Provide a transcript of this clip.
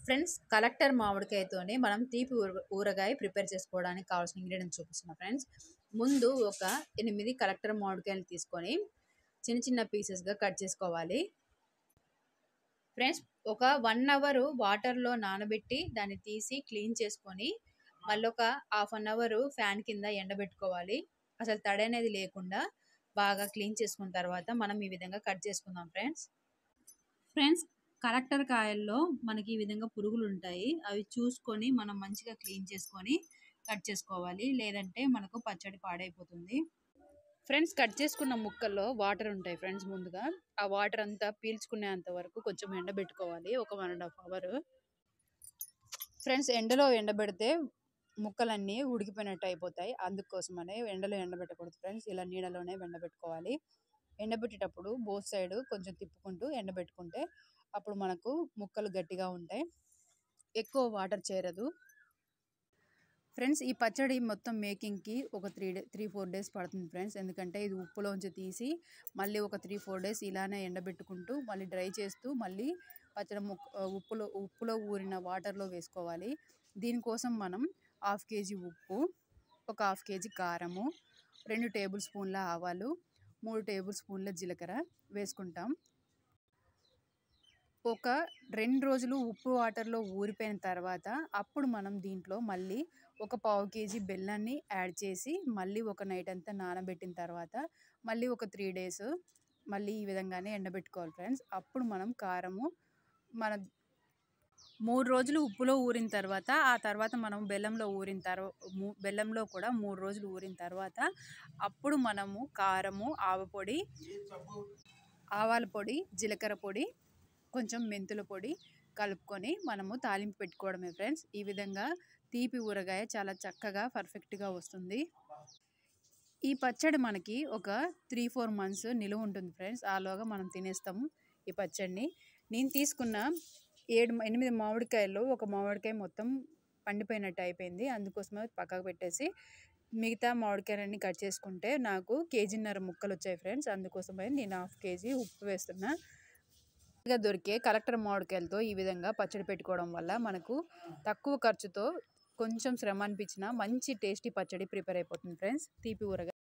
Friends collector మామిడికాయతోనే మనం తీపి ఊరగాయ ప్రిపేర్ చేసుకోవడానికి కావాల్సిన ఇంగ్రీడియంట్స్ చూపిస్తున్నా ఫ్రెండ్స్. ముందు ఒక 8 కలెక్టర్ మామిడికాయలు తీసుకొని చిన్న చిన్న పీసెస్గా కట్ చేసుకోవాలి ఫ్రెండ్స్. ఒక 1 అవర్ వాటర్లో నానబెట్టి దాన్ని తీసి క్లీన్ చేసుకొని మళ్ళీ ఒక హాఫ్ అన్ అవర్ ఫ్యాన్ కింద ఎండబెట్టుకోవాలి. అసలు తడి అనేది లేకుండా బాగా క్లీన్ చేసుకున్న తర్వాత మనం ఈ విధంగా కట్ చేసుకుందాం ఫ్రెండ్స్. కలెక్టర్ కాయల్లో మనకి ఈ విధంగా పురుగులు ఉంటాయి. అవి చూసుకొని మనం మంచిగా క్లీన్ చేసుకొని కట్ చేసుకోవాలి, లేదంటే మనకు పచ్చడి పాడైపోతుంది ఫ్రెండ్స్. కట్ చేసుకున్న ముక్కల్లో వాటర్ ఉంటాయి ఫ్రెండ్స్. ముందుగా ఆ వాటర్ అంతా పీల్చుకునేంత వరకు కొంచెం ఎండబెట్టుకోవాలి, ఒక 1.5 అవర్ ఫ్రెండ్స్. ఎండలో ఎండబెడితే ముక్కలన్నీ ఉడికిపోయినట్టు అయిపోతాయి, అందుకోసమనే ఎండలో ఎండబెట్టకూడదు ఫ్రెండ్స్. ఇలా నీడలోనే ఎండబెట్టుకోవాలి. ఎండబెట్టేటప్పుడు బోత్ సైడ్ కొంచెం తిప్పుకుంటూ ఎండబెట్టుకుంటే అప్పుడు మనకు ముక్కలు గట్టిగా ఉంటాయి, ఎక్కువ వాటర్ చేరదు ఫ్రెండ్స్. ఈ పచ్చడి మొత్తం మేకింగ్కి ఒక 3-4 డేస్ పడుతుంది ఫ్రెండ్స్. ఎందుకంటే ఇది ఉప్పులోంచి తీసి మళ్ళీ ఒక 3-4 డేస్ ఇలానే ఎండబెట్టుకుంటూ మళ్ళీ డ్రై చేస్తూ మళ్ళీ పచ్చడి ఉప్పులో ఊరిన వాటర్లో వేసుకోవాలి. దీనికోసం మనం 1/2 kg ఉప్పు, ఒక 1/2 kg కారము, 2 టేబుల్ స్పూన్ల ఆవాలు, 3 టేబుల్ స్పూన్ల జీలకర్ర వేసుకుంటాం. ఒక 2 రోజులు ఉప్పు వాటర్లో ఊరిపోయిన తర్వాత అప్పుడు మనం దీంట్లో మళ్ళీ ఒక 1/2 kg బెల్లాన్ని యాడ్ చేసి మళ్ళీ ఒక నైట్ అంతా నానబెట్టిన తర్వాత మళ్ళీ ఒక 3 డేస్ మళ్ళీ ఈ విధంగానే ఎండబెట్టుకోవాలి ఫ్రెండ్స్. అప్పుడు మనం కారము 3 రోజులు ఉప్పులో ఊరిన తర్వాత ఆ తర్వాత మనం బెల్లంలో కూడా 3 రోజులు ఊరిన తర్వాత అప్పుడు మనము కారము, ఆవాల పొడి, జీలకర్ర పొడి, కొంచెం మెంతుల పొడి కలుపుకొని మనము తాలింపు పెట్టుకోవడమే ఫ్రెండ్స్. ఈ విధంగా తీపి ఊరగాయ చాలా చక్కగా పర్ఫెక్ట్గా వస్తుంది. ఈ పచ్చడి మనకి ఒక 3-4 మంత్స్ నిలువ ఉంటుంది ఫ్రెండ్స్. ఆలోగా మనం తినేస్తాము ఈ పచ్చడిని. నేను తీసుకున్న 7-8 మామిడికాయల్లో ఒక మామిడికాయ మొత్తం పండిపోయినట్టు అయిపోయింది, అందుకోసమే పక్కకు పెట్టేసి మిగతా మామిడికాయలన్నీ కట్ చేసుకుంటే నాకు 1.5 kg ముక్కలు వచ్చాయి ఫ్రెండ్స్. అందుకోసమే నేను 1/2 kg ఉప్పు వేస్తున్నా. దొరికే కలెక్టర్ మామిడికాయలతో ఈ విధంగా పచ్చడి పెట్టుకోవడం వల్ల మనకు తక్కువ ఖర్చుతో కొంచెం శ్రమ అనిపించిన మంచి టేస్టీ పచ్చడి ప్రిపేర్ అయిపోతుంది ఫ్రెండ్స్. తీపి ఊరగాయ.